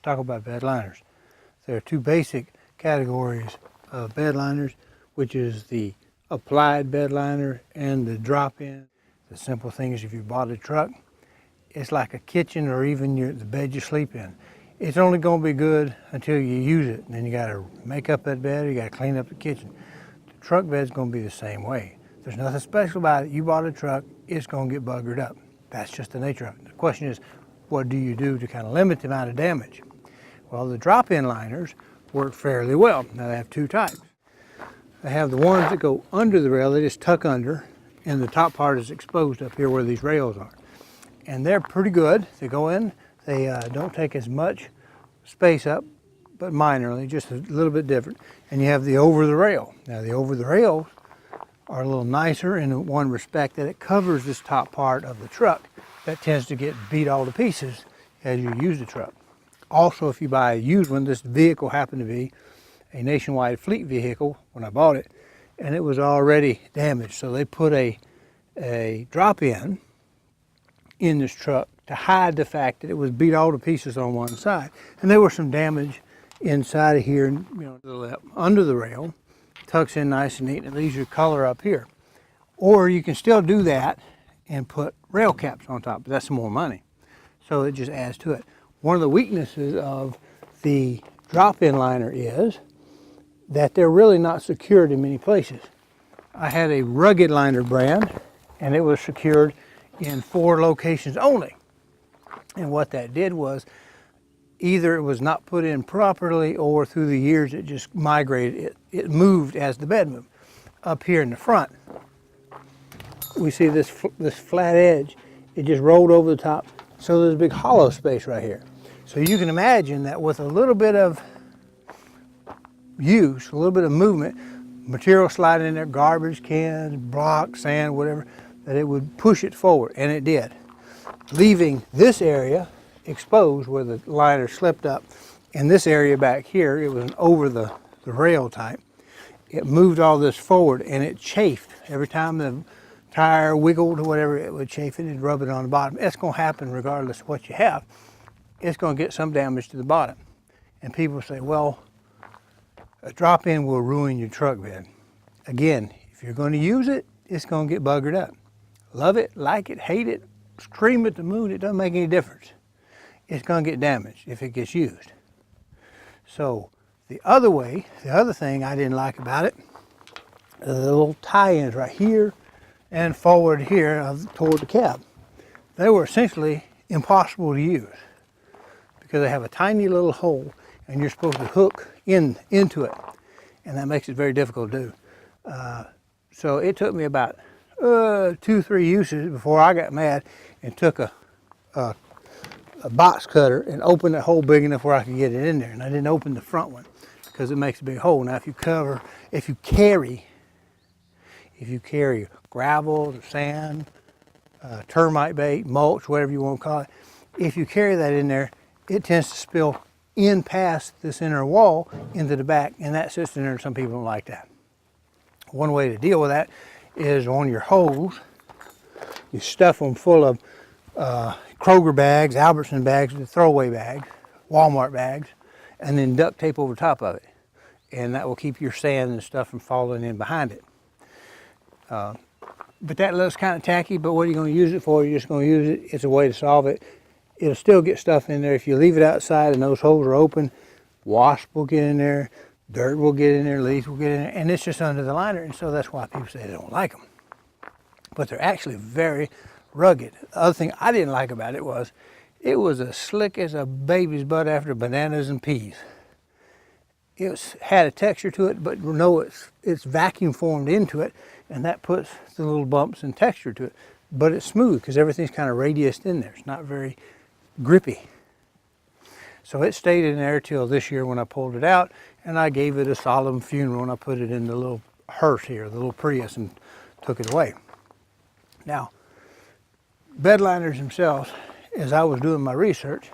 talk about bed liners. There are two basic categories of bed liners, which is the applied bed liner and the drop-in. The simple thing is, if you bought a truck, it's like a kitchen or even the bed you sleep in. It's only going to be good until you use it. And then you got to make up that bed, or you got to clean up the kitchen. The truck bed's going to be the same way. There's nothing special about it. You bought a truck, it's going to get buggered up. That's just the nature of it. The question is, what do you do to kind of limit the amount of damage? Well, the drop-in liners work fairly well. Now, they have two types. They have the ones that go under the rail, they just tuck under, and the top part is exposed up here where these rails are. And they're pretty good. They go in, they don't take as much space up, but minorly, just a little bit different. And you have the over the rail. Now, the over the rails are a little nicer in one respect, that it covers this top part of the truck that tends to get beat all to pieces as you use the truck. Also, if you buy a used one, this vehicle happened to be a nationwide fleet vehicle when I bought it, and it was already damaged. So they put a drop-in in this truck to hide the fact that it was beat all to pieces on one side. And there was some damage inside of here, you know, to the left, under the rail, tucks in nice and neat, and it leaves your color up here. Or you can still do that and put rail caps on top, but that's some more money. So it just adds to it. One of the weaknesses of the drop-in liner is that they're really not secured in many places. I had a rugged liner brand, and it was secured in 4 locations only. And what that did was, either it was not put in properly, or through the years it just migrated. It moved as the bed moved. Up here in the front, we see this flat edge. It just rolled over the top. So there's a big hollow space right here. So you can imagine that with a little bit of use, a little bit of movement, material sliding in there, garbage cans, blocks, sand, whatever, that it would push it forward, and it did. Leaving this area exposed where the liner slipped up, and this area back here, it was an over the rail type. It moved all this forward, and it chafed. Every time the tire wiggled or whatever, it would chafe it and rub it on the bottom. It's going to happen regardless of what you have. It's going to get some damage to the bottom. And people say, well, a drop-in will ruin your truck bed. Again, if you're going to use it, it's going to get buggered up. Love it, like it, hate it, scream at the moon, it doesn't make any difference. It's going to get damaged if it gets used. So the other thing I didn't like about it, the little tie-ins right here and forward here toward the cab. They were essentially impossible to use because they have a tiny little hole, and you're supposed to hook into it, and that makes it very difficult to do. So it took me about 2-3 uses before I got mad and took a box cutter and opened that hole big enough where I could get it in there. And I didn't open the front one because it makes a big hole. Now, if you carry gravel, sand, termite bait, mulch, whatever you want to call it, if you carry that in there, it tends to spill in past this inner wall into the back, and that sits in there, and some people don't like that. One way to deal with that is on your hose, you stuff them full of Kroger bags, Albertson bags, the throwaway bags, Walmart bags, and then duct tape over top of it. And that will keep your sand and stuff from falling in behind it. But that looks kind of tacky, but what are you going to use it for? You're just going to use it. It's a way to solve it. It'll still get stuff in there. If you leave it outside and those holes are open, wasp will get in there, dirt will get in there, leaves will get in there, and it's just under the liner. And so that's why people say they don't like them. But they're actually very rugged. The other thing I didn't like about it was as slick as a baby's butt after bananas and peas. It had a texture to it, but no, it's vacuum formed into it, and that puts the little bumps and texture to it. But it's smooth because everything's kind of radiused in there. It's not very grippy. So it stayed in there till this year when I pulled it out, and I gave it a solemn funeral, and I put it in the little hearse here, the little Prius, and took it away. Now, bed liners themselves, as I was doing my research,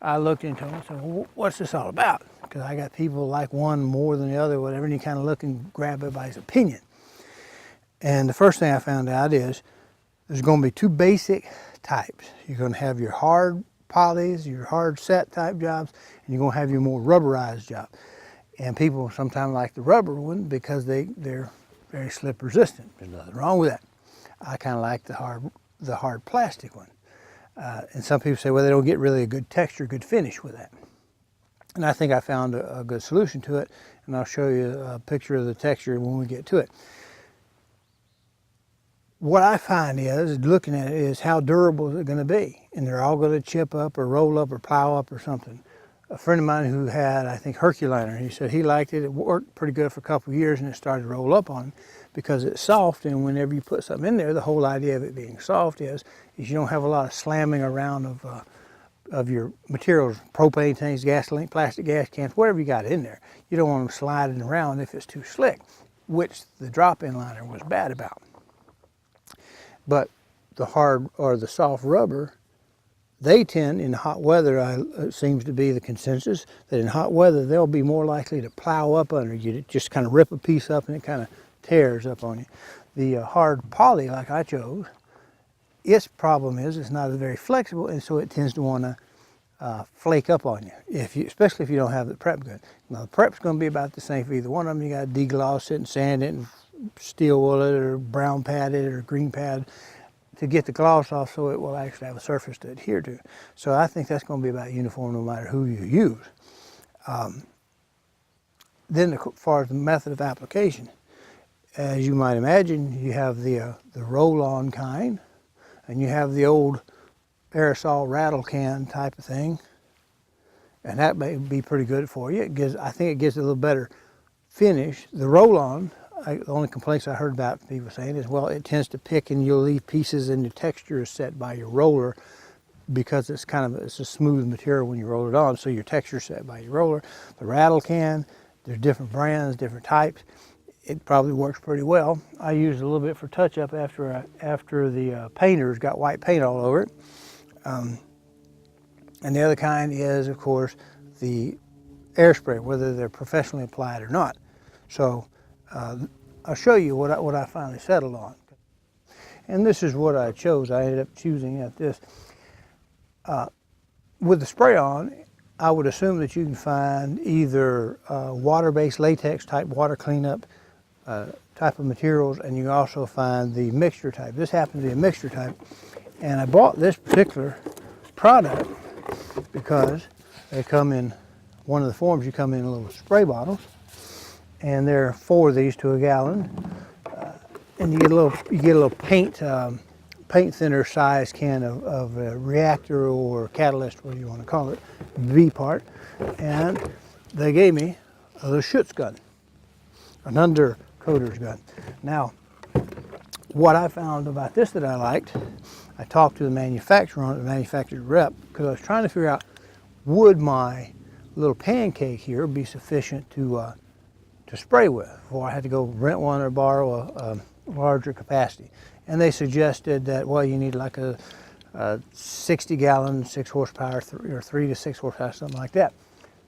I looked into them and said, well, what's this all about? Because I got people like one more than the other, whatever, and you kind of look and grab everybody's opinion. And the first thing I found out is there's going to be 2 basic types. You're going to have your hard polys, your hard set type jobs, and you're going to have your more rubberized job. And people sometimes like the rubber one because they're very slip resistant. There's nothing wrong with that. I kind of like the hard plastic one. And some people say, well, they don't get really a good texture, good finish with that. And I think I found a good solution to it, and I'll show you a picture of the texture when we get to it. What I find is, looking at it, is how durable is it going to be? And they're all going to chip up or roll up or plow up or something. A friend of mine who had, I think, Herculiner, he said he liked it. It worked pretty good for a couple of years, and it started to roll up on him because it's soft, and whenever you put something in there, the whole idea of it being soft is you don't have a lot of slamming around of your materials, propane tanks, gasoline, plastic gas cans, whatever you got in there. You don't want them sliding around if it's too slick, which the drop-in liner was bad about. But the hard or the soft rubber, they tend in hot weather, it seems to be the consensus, that in hot weather they'll be more likely to plow up under you, just kind of rip a piece up and it kind of tears up on you. The hard poly, like I chose, its problem is it's not very flexible, and so it tends to want to flake up on you, especially if you don't have the prep gun. Now the prep's going to be about the same for either one of them. You got to degloss it and sand it and steel wool it or brown pad it or green pad to get the gloss off so it will actually have a surface to adhere to. So I think that's going to be about uniform no matter who you use. Then as far as the method of application, as you might imagine, you have the roll-on kind, and you have the old aerosol rattle can type of thing, and that may be pretty good for you. I think it gives a little better finish. The roll-on, the only complaints I heard about people saying is, well, it tends to pick and you'll leave pieces and the texture is set by your roller because it's a smooth material when you roll it on, so your texture is set by your roller. The rattle can, there's different brands, different types. It probably works pretty well. I used a little bit for touch-up after the painters got white paint all over it. And the other kind is, of course, the air spray, whether they're professionally applied or not. So I'll show you what I finally settled on. And this is what I chose. I ended up choosing this. With the spray-on, I would assume that you can find either water-based latex type water cleanup type of materials, and you can also find the mixture type. This happens to be a mixture type. And I bought this particular product because they come in, one of the forms, you come in little spray bottles, and there are 4 of these to a gallon, and you get a little paint thinner size can of a reactor or catalyst, whatever you want to call it, V part, and they gave me a little Schutz gun, an undercoater's gun. Now, what I found about this that I liked, I talked to the manufacturer on it, the manufacturer's rep, because I was trying to figure out, would my little pancake here be sufficient to spray with, or I had to go rent one or borrow a larger capacity. And they suggested that, well, you need like a 60-gallon, 6 horsepower, or 3 to 6 horsepower, something like that.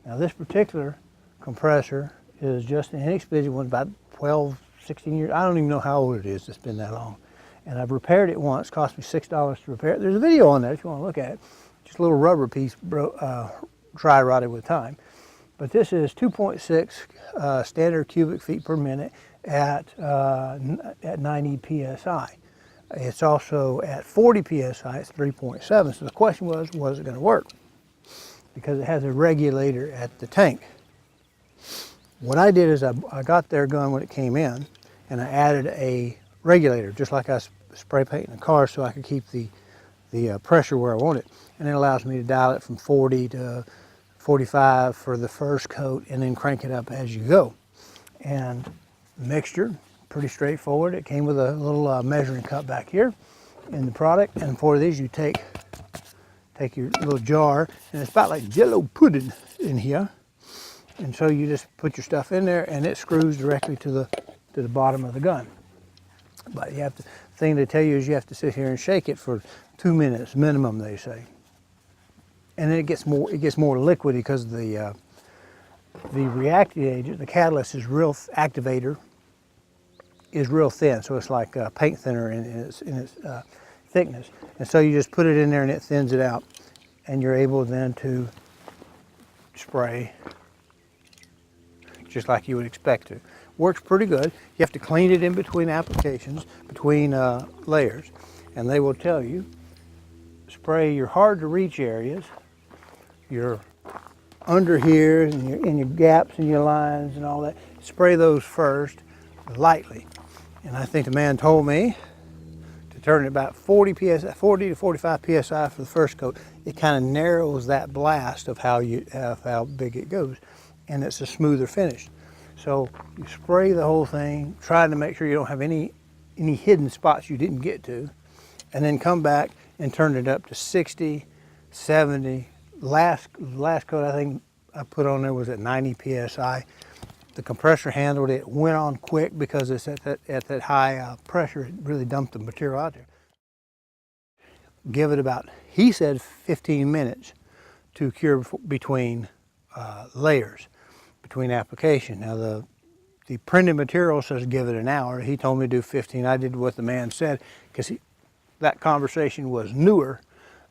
Now this particular compressor is just an inexpensive one, about 12, 16 years. I don't even know how old it is. It's been that long. And I've repaired it once. Cost me $6 to repair it. There's a video on that if you want to look at it. Just a little rubber piece dry rotted with time. But this is 2.6 standard cubic feet per minute at 90 psi. It's also at 40 psi, it's 3.7. So the question was it going to work? Because it has a regulator at the tank. What I did is I got their gun when it came in, and I added a regulator, just like I spray paint in a car, so I could keep the pressure where I want it. And it allows me to dial it from 40 to 45 for the first coat, and then crank it up as you go. And the mixture, pretty straightforward. It came with a little measuring cup back here in the product, and for these you take your little jar, and it's about like Jello pudding in here. And so you just put your stuff in there, and it screws directly to the bottom of the gun. But the thing they tell you is you have to sit here and shake it for 2 minutes minimum, they say. And then it gets more liquidy because the reacting agent, the catalyst is activator is real thin, so it's like paint thinner in its thickness. And so you just put it in there and it thins it out. and you're able then to spray just like you would expect to. Works pretty good. You have to clean it in between applications, between layers, and they will tell you, spray your hard to reach areas, your under here and your gaps and your lines and all that. Spray those first lightly. And I think the man told me to turn it about 40 to 45 psi for the first coat. It kind of narrows that blast of how big it goes, and it's a smoother finish. So you spray the whole thing, trying to make sure you don't have any hidden spots you didn't get to, and then come back and turn it up to 60, 70. Last coat I think I put on there was at 90 psi. The compressor handled it, went on quick because it's at that high pressure. It really dumped the material out there. Give it about, he said, 15 minutes to cure between layers, between application. Now the printed material says give it an hour. He told me to do 15. I did what the man said because that conversation was newer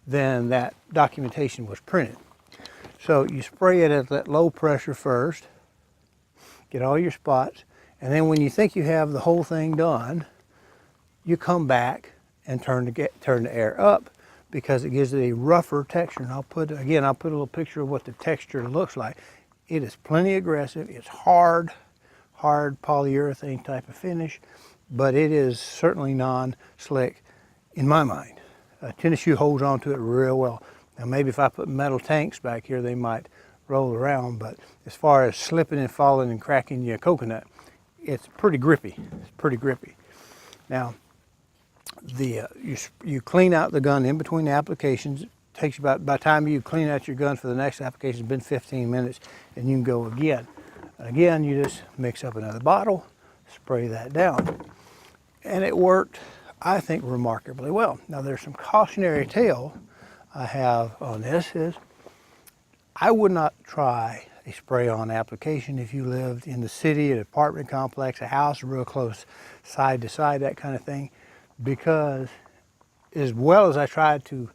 than that documentation was printed. So you spray it at that low pressure first, get all your spots, and then when you think you have the whole thing done, you come back and turn the air up because it gives it a rougher texture. And I'll put a little picture of what the texture looks like. It is plenty aggressive. It's hard polyurethane type of finish, but it is certainly non-slick in my mind. Tennis shoe holds onto it real well. Now maybe if I put metal tanks back here, they might roll around, but as far as slipping and falling and cracking your coconut, it's pretty grippy. It's pretty grippy. Now, you clean out the gun in between the applications. It takes you by the time you clean out your gun for the next application, it's been 15 minutes, and you can go again. Again, you just mix up another bottle, spray that down, and it worked, I think, remarkably well. Now there's some cautionary tale I have on this is I would not try a spray-on application if you lived in the city, an apartment complex, a house real close side to side, that kind of thing, because as well as I tried to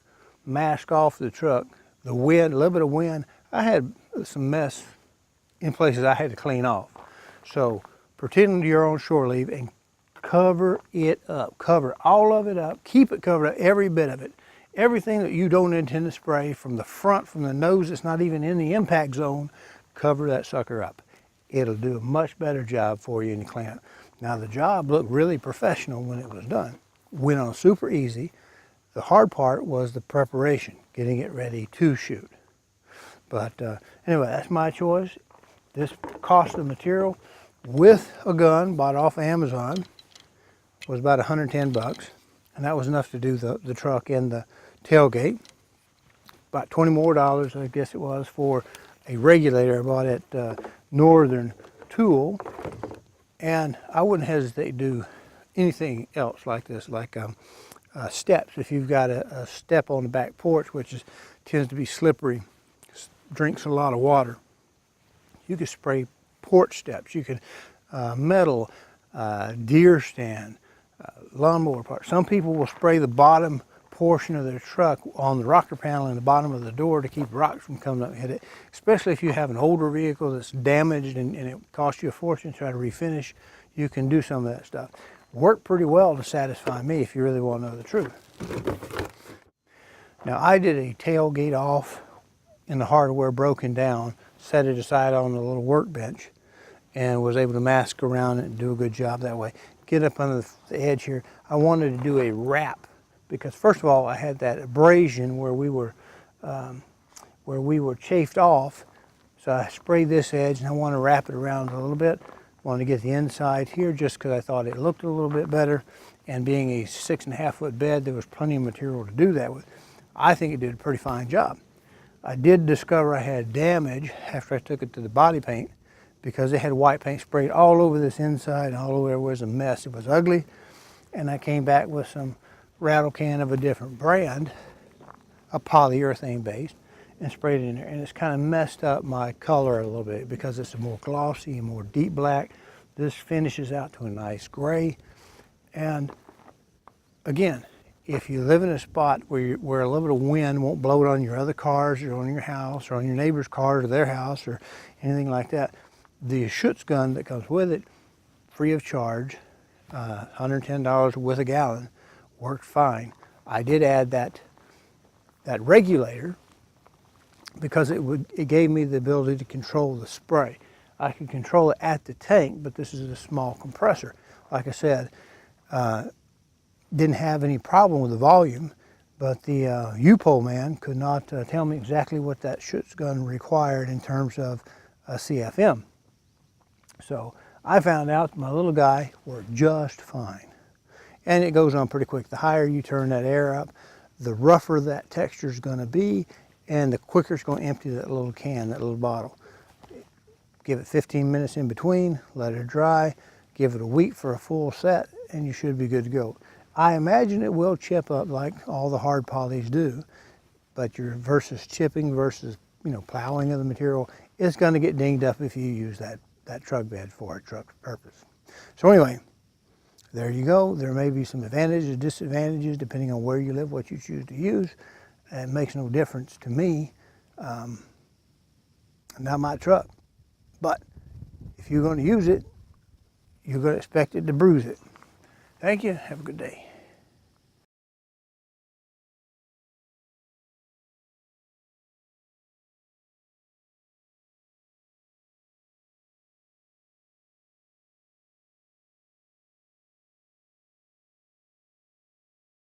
mask off the truck, the wind, a little bit of wind, I had some mess in places I had to clean off. So pretend you're on shore leave and cover it up. Cover all of it up. Keep it covered up, every bit of it. Everything that you don't intend to spray from the front, from the nose that's not even in the impact zone, cover that sucker up. It'll do a much better job for you in the cleanup. Now the job looked really professional when it was done. Went on super easy. The hard part was the preparation, getting it ready to shoot. But anyway, that's my choice. This cost of material with a gun bought off Amazon was about 110 bucks, and that was enough to do the truck and the tailgate. About $20 more, I guess it was, for a regulator I bought at Northern Tool, and I wouldn't hesitate to do anything else like this, like steps. If you've got a step on the back porch, which tends to be slippery, drinks a lot of water, you could spray porch steps. You could metal, deer stand, lawnmower part. Some people will spray the bottom portion of their truck on the rocker panel in the bottom of the door to keep rocks from coming up and hit it. Especially if you have an older vehicle that's damaged and it costs you a fortune to try to refinish, you can do some of that stuff. Worked pretty well to satisfy me if you really want to know the truth. Now I did a tailgate off and the hardware broken down, set it aside on the little workbench, and was able to mask around it and do a good job that way. Get up under the edge here. I wanted to do a wrap because first of all I had that abrasion where we were chafed off. So I sprayed this edge and I want to wrap it around a little bit. Wanted to get the inside here just because I thought it looked a little bit better, and being a 6.5 foot bed, there was plenty of material to do that with. I think it did a pretty fine job. I did discover I had damage after I took it to the body paint because they had white paint sprayed all over this inside and all over there was a mess. It was ugly, and I came back with some rattle can of a different brand, a polyurethane based, and sprayed it in there, and it's kind of messed up my color a little bit because it's a more glossy and more deep black. This finishes out to a nice gray, and again, if you live in a spot where a little bit of wind won't blow it on your other cars or on your house or on your neighbor's cars or their house or anything like that, the Schutz gun that comes with it, free of charge, $110 with a gallon, worked fine. I did add that regulator because it gave me the ability to control the spray. I could control it at the tank, but this is a small compressor. Like I said, didn't have any problem with the volume, but the U-Pol man could not tell me exactly what that Schutz gun required in terms of CFM. So I found out my little guy worked just fine. And it goes on pretty quick. The higher you turn that air up, the rougher that texture is going to be, and the quicker it's going to empty that little can, that little bottle. Give it 15 minutes in between, let it dry, give it a week for a full set, and you should be good to go. I imagine it will chip up like all the hard polys do, but your versus chipping versus plowing of the material, it's going to get dinged up if you use that truck bed for a truck purpose. So anyway, there you go. There may be some advantages or disadvantages depending on where you live, what you choose to use. It makes no difference to me. Not my truck. But if you're going to use it, you're going to expect it to bruise it. Thank you. Have a good day.